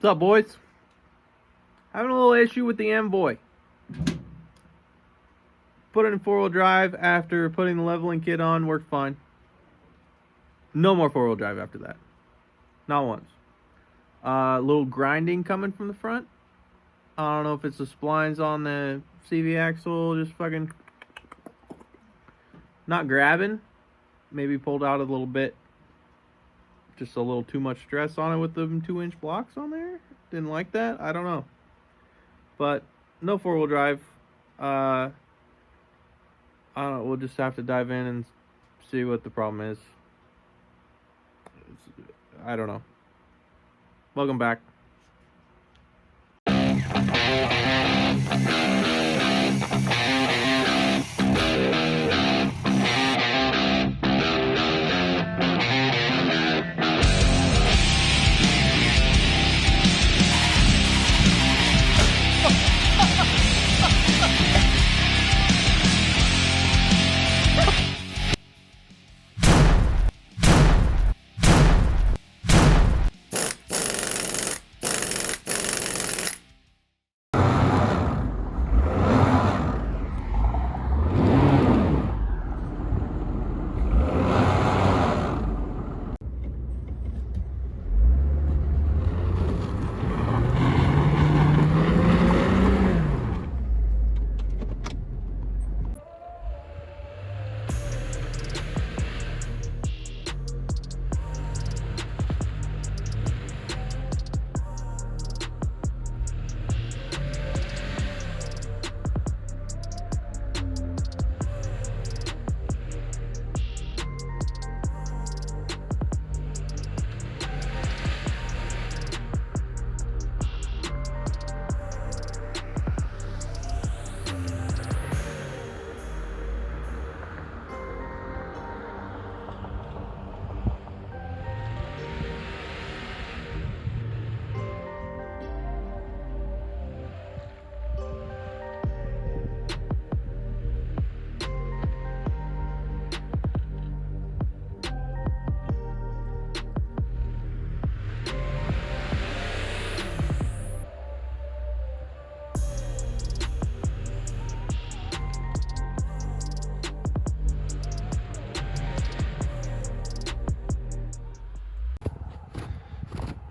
What's up, boys? Having a little issue with the Envoy. Put it in 4-wheel drive after putting the leveling kit on, worked fine. No more 4-wheel drive after that. Not once. Little grinding coming from the front. I don't know if it's the splines on the CV axle, just fucking not grabbing. Maybe pulled out a little bit. Just a little too much stress on it with the 2-inch blocks on there. Didn't like that. I don't know. But no 4-wheel drive. I don't know. We'll just have to dive in and see what the problem is. I don't know. Welcome back.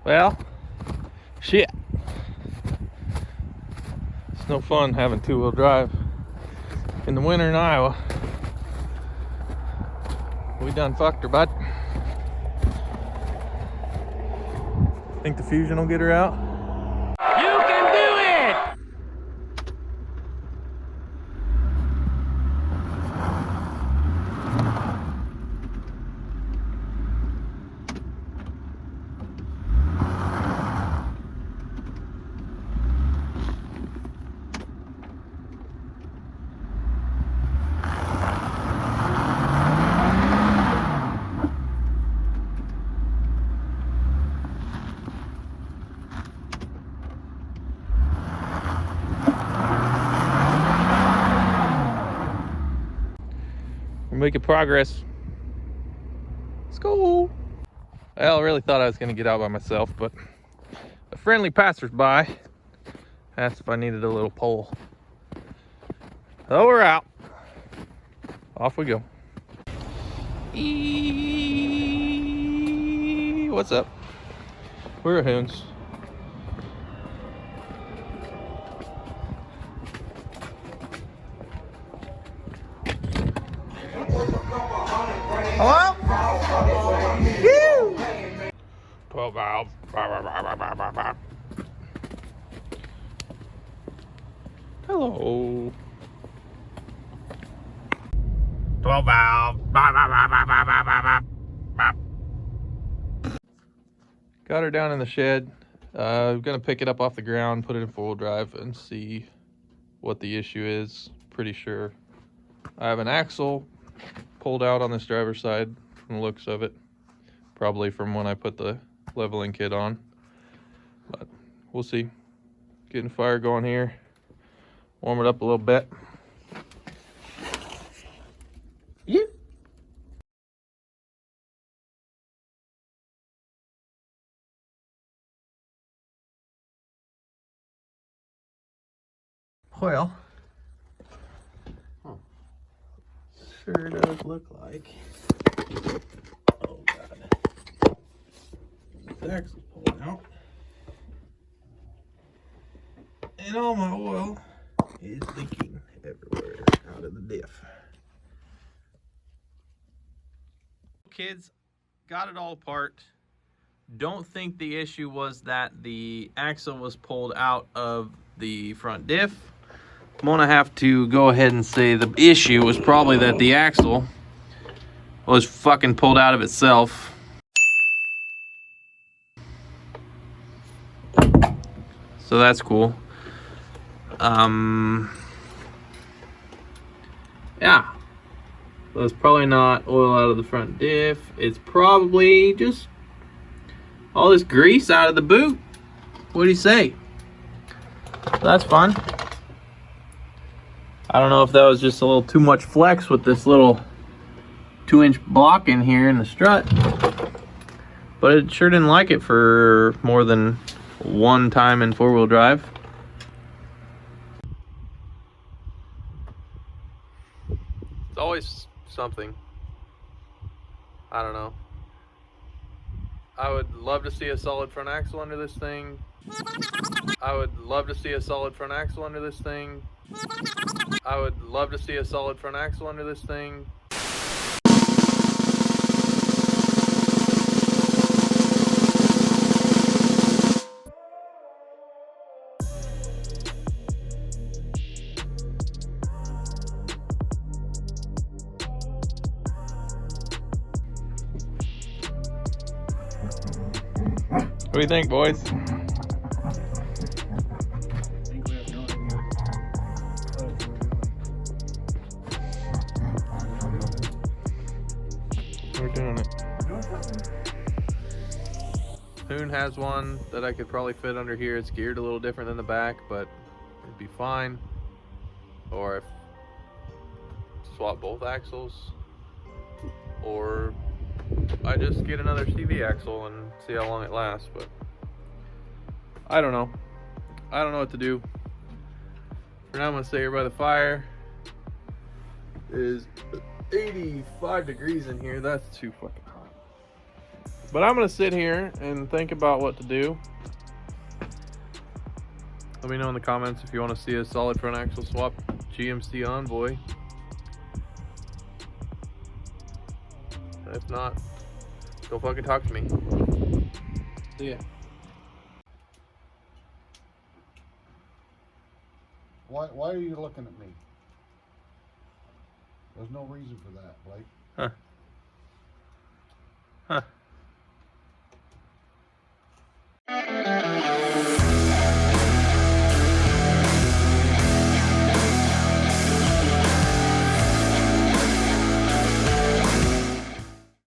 Well, shit. It's no fun having 2-wheel drive in the winter in Iowa. We done fucked her, bud. Think the Fusion will get her out? You can do it! We're making progress. Let's go. Well, I really thought I was going to get out by myself, but a friendly passersby asked if I needed a little pole. So we're out. Off we go. What's up? We're hoons. Hello? Woo! 12 valve. Hello. 12 valve. Got her down in the shed. I'm gonna pick it up off the ground, put it in 4-wheel drive, and see what the issue is. Pretty sure I have an axle pulled out on this driver's side from the looks of it, probably from when I put the leveling kit on, but we'll see. Getting fire going here, warm it up a little bit. coil. Huh. Sure does look like. Oh god. The axle's pulling out. And all my oil is leaking everywhere out of the diff. Kids, got it all apart. Don't think the issue was that the axle was pulled out of the front diff. I'm gonna have to go ahead and say the issue was probably that the axle was fucking pulled out of itself. So that's cool. Yeah. So it's probably not oil out of the front diff. It's probably just all this grease out of the boot. What do you say? So that's fun. I don't know if that was just a little too much flex with this little 2-inch block in here in the strut, but it sure didn't like it for more than one time in 4-wheel drive. It's always something. I don't know. I would love to see a solid front axle under this thing. I would love to see a solid front axle under this thing. I would love to see a solid front axle under this thing. What do you think, boys? We're doing it. Hoon has one that I could probably fit under here. It's geared a little different than the back, but it'd be fine. Or if swap both axles, or I just get another CV axle and see how long it lasts. But I don't know. I don't know what to do. For now, I'm gonna stay here by the fire. It is 85 degrees in here. That's too fucking hot. But I'm gonna sit here and think about what to do. Let me know in the comments if you want to see a solid front axle swap GMC Envoy. If not, don't fucking talk to me. See ya. Why are you looking at me? There's no reason for that, Blake. Huh.